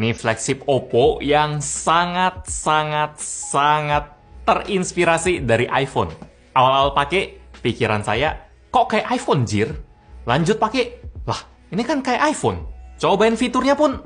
Ini flagship Oppo yang sangat terinspirasi dari iPhone. Awal-awal pakai, pikiran saya, kok kayak iPhone, jir? Lanjut pakai, lah, ini kan kayak iPhone. Cobain fiturnya pun,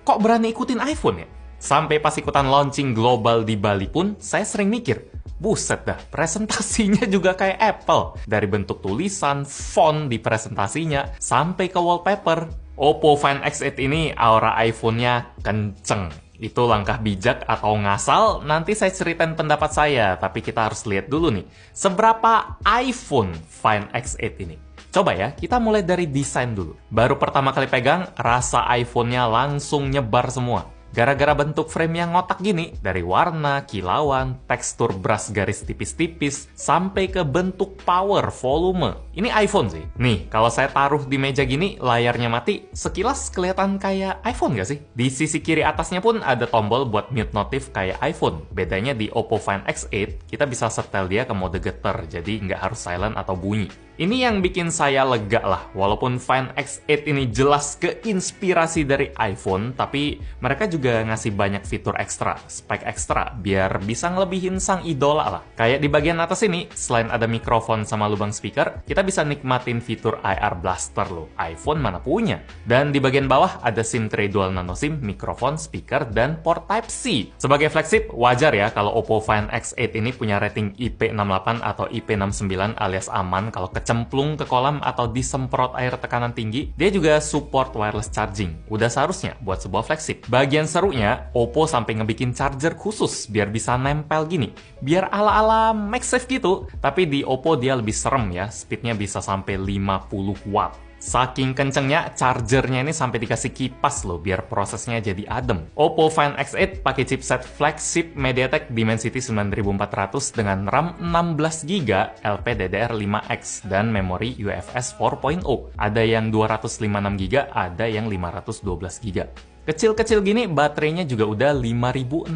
kok berani ikutin iPhone ya? Sampai pas ikutan launching global di Bali pun, saya sering mikir, buset dah, presentasinya juga kayak Apple. Dari bentuk tulisan, font di presentasinya, sampai ke wallpaper. Oppo Find X8 ini aura iPhone-nya kenceng. Itu langkah bijak atau ngasal? Nanti saya ceritain pendapat saya, tapi kita harus lihat dulu nih, seberapa iPhone Find X8 ini. Coba ya, kita mulai dari desain dulu. Baru pertama kali pegang, rasa iPhone-nya langsung nyebar semua. Gara-gara bentuk frame yang ngotak gini, dari warna, kilauan, tekstur brush garis tipis-tipis, sampai ke bentuk power, volume. Ini iPhone sih. Nih, kalau saya taruh di meja gini, layarnya mati, sekilas kelihatan kayak iPhone nggak sih? Di sisi kiri atasnya pun ada tombol buat mute notif kayak iPhone. Bedanya di Oppo Find X8, kita bisa setel dia ke mode getter, jadi nggak harus silent atau bunyi. Ini yang bikin saya lega lah, walaupun Find X8 ini jelas keinspirasi dari iPhone, tapi mereka juga ngasih banyak fitur ekstra, spek ekstra, biar bisa ngelebihin sang idola lah. Kayak di bagian atas ini, selain ada mikrofon sama lubang speaker, kita bisa nikmatin fitur IR Blaster loh, iPhone mana punya. Dan di bagian bawah ada SIM tray dual nano SIM, mikrofon, speaker, dan port Type-C. Sebagai flagship, wajar ya kalau Oppo Find X8 ini punya rating IP68 atau IP69 alias aman kalau cemplung ke kolam atau disemprot air tekanan tinggi. Dia juga support wireless charging. Udah seharusnya buat sebuah flagship. Bagian serunya, Oppo sampai ngebikin charger khusus biar bisa nempel gini. Biar ala-ala MagSafe gitu. Tapi di Oppo dia lebih serem ya. Speednya bisa sampai 50 watt. Saking kencengnya, chargernya ini sampai dikasih kipas loh, biar prosesnya jadi adem. Oppo Find X8 pakai chipset flagship MediaTek Dimensity 9400 dengan RAM 16GB LPDDR5X dan memori UFS 4.0. Ada yang 256GB, ada yang 512GB. Kecil-kecil gini, baterainya juga udah 5630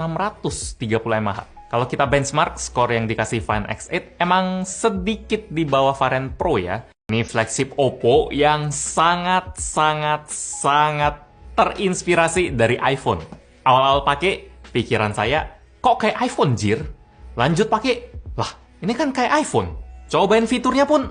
mAh. Kalau kita benchmark, skor yang dikasih Find X8 emang sedikit di bawah varian Pro ya. Ini flagship Oppo yang sangat terinspirasi dari iPhone. Awal-awal pakai, pikiran saya, kok kayak iPhone, jir? Lanjut pakai, lah, ini kan kayak iPhone. Cobain fiturnya pun,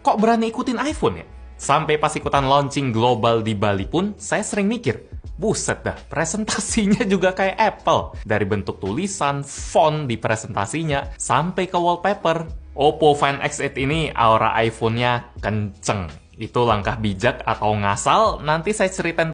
kok berani ikutin iPhone ya? Sampai pas ikutan launching global di Bali pun, saya sering mikir, buset dah, presentasinya juga kayak Apple. Dari bentuk tulisan, font di presentasinya, sampai ke wallpaper. Oppo Find X8 ini aura iPhone-nya kenceng. Itu langkah bijak atau ngasal? Nanti saya ceritain